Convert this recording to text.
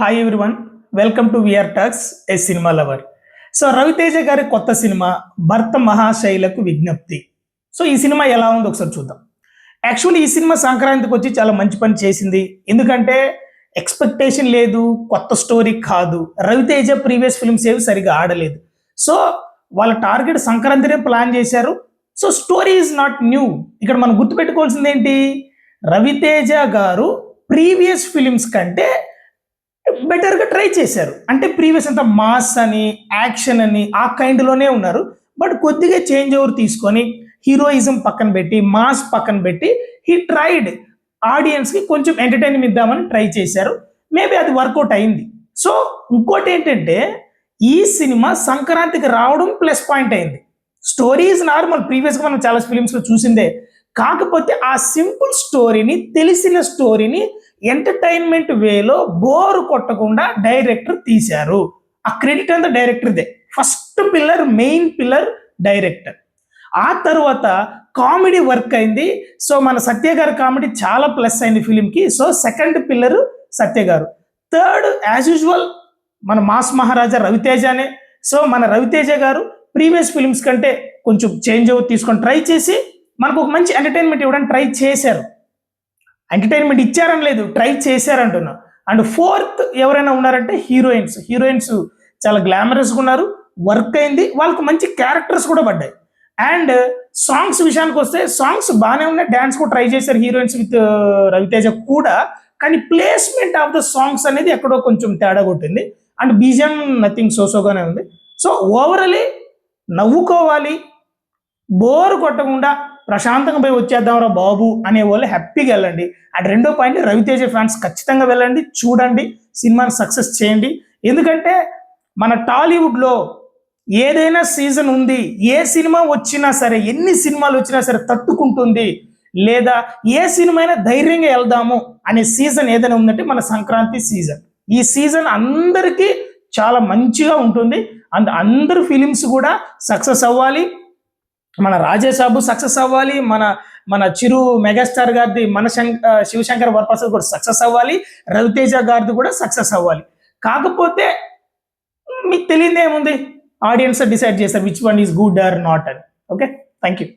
Hi everyone, welcome to VR talks a cinema lover. So Ravi Teja గారి కొత్త cinema భర్త మహాశైలకు విజ్ఞప్తి. సో ఈ సినిమా ఎలా ఉందో ఒకసారి చూద్దాం. యాక్చువల్లీ ఈ సినిమా సంక్రాంతికి వచ్చి చాలా మంచి పని చేసింది. ఎందుకంటే ఎక్స్పెక్టేషన్ లేదు, కొత్త స్టోరీ కాదు. రవితేజ ప్రీవియస్ ఫిల్మ్స్ ఏవి సరిగా ఆడలేదు. సో వాళ్ళ టార్గెట్ సంక్రాంతినే ప్లాన్ చేశారు. So story is not new. ఇక్కడ మనం గుర్తుపెట్టుకోవాల్సింది ఏంటి, రవితేజ గారు ప్రీవియస్ ఫిలిమ్స్ కంటే బెటర్గా ట్రై చేశారు. అంటే ప్రీవియస్ అంతా మాస్ అని, యాక్షన్ అని ఆ కైండ్లోనే ఉన్నారు. బట్ కొద్దిగా చేంజ్ ఓవర్ తీసుకొని హీరోయిజం పక్కన పెట్టి, మాస్ పక్కన పెట్టి హీ ట్రైడ్ ఆడియన్స్కి కొంచెం ఎంటర్టైన్మెంట్ ఇద్దామని ట్రై చేశారు. మేబీ అది వర్కౌట్ అయింది. సో ఇంకోటి ఏంటంటే ఈ సినిమా సంక్రాంతికి రావడం ప్లస్ పాయింట్ అయింది. స్టోరీ ఈజ్ నార్మల్, ప్రీవియస్గా మనం చాలా ఫిలిమ్స్లో చూసిందే. కాకపోతే ఆ సింపుల్ స్టోరీని, తెలిసిన స్టోరీని ఎంటర్టైన్మెంట్ వేలో బోర్ కొట్టకుండా డైరెక్టర్ తీశారు. ఆ క్రెడిట్ అంతా డైరెక్టర్దే. First pillar, main pillar director. ఆ తర్వాత కామెడీ వర్క్ అయింది. సో మన సత్య గారి కామెడీ చాలా ప్లస్ అయింది ఫిలింకి. సో సెకండ్ పిల్లర్ సత్య గారు. థర్డ్ యాజ్ యూజువల్ మన మాస్ మహారాజా రవితేజనే. సో మన రవితేజ గారు ప్రీవియస్ ఫిలిమ్స్ కంటే కొంచెం చేంజ్ ఓవర్ తీసుకొని ట్రై చేసి మనకు ఒక మంచి ఎంటర్టైన్మెంట్ ఇవ్వడానికి ట్రై చేశారు. ఎంటర్టైన్మెంట్ ఇచ్చారని లేదు, ట్రై చేశారంటున్నా. అండ్ ఫోర్త్ ఎవరైనా ఉన్నారంటే హీరోయిన్స్ చాలా గ్లామరస్గా ఉన్నారు, వర్క్ అయింది, వాళ్ళకు మంచి క్యారెక్టర్స్ కూడా పడ్డాయి. అండ్ సాంగ్స్ విషయానికి వస్తే సాంగ్స్ బాగానే ఉన్నాయి, డ్యాన్స్ కూడా ట్రై చేశారు హీరోయిన్స్ విత్ రవితేజ కూడా. కానీ ప్లేస్మెంట్ ఆఫ్ ద సాంగ్స్ అనేది ఎక్కడో కొంచెం తేడా కొట్టింది. అండ్ బీజిఎం నథింగ్ సోసోగానే ఉంది. సో ఓవరాలీ నవ్వుకోవాలి, బోర్ కొట్టకుండా ప్రశాంతంగా పోయి వచ్చేద్దాంరా బాబు అనే వాళ్ళు హ్యాపీగా వెళ్ళండి. అండ్ రెండో పాయింట్, రవితేజ ఫ్యాన్స్ ఖచ్చితంగా వెళ్ళండి, చూడండి, సినిమాని సక్సెస్ చేయండి. ఎందుకంటే మన టాలీవుడ్లో ఏదైనా సీజన్ ఉంది, ఏ సినిమా వచ్చినా సరే, ఎన్ని సినిమాలు వచ్చినా సరే తట్టుకుంటుంది. లేదా ఏ సినిమా అయినా ధైర్యంగా వెళ్దాము అనే సీజన్ ఏదైనా ఉందంటే మన సంక్రాంతి సీజన్. ఈ సీజన్ అందరికీ చాలా మంచిగా ఉంటుంది. అండ్ అందరు ఫిలిమ్స్ కూడా సక్సెస్ అవ్వాలి. మన రాజేశాబు సక్సెస్ అవ్వాలి, మన చిరు మెగాస్టార్ గారిది మన శివశంకర్ వరప్రసాద్ కూడా సక్సెస్ అవ్వాలి, రవితేజ గారిది కూడా సక్సెస్ అవ్వాలి. కాకపోతే మీకు తెలియదు ఏముంది, ఆడియన్స్ డిసైడ్ చేస్తారు which one is good or not అని. Okay, thank you.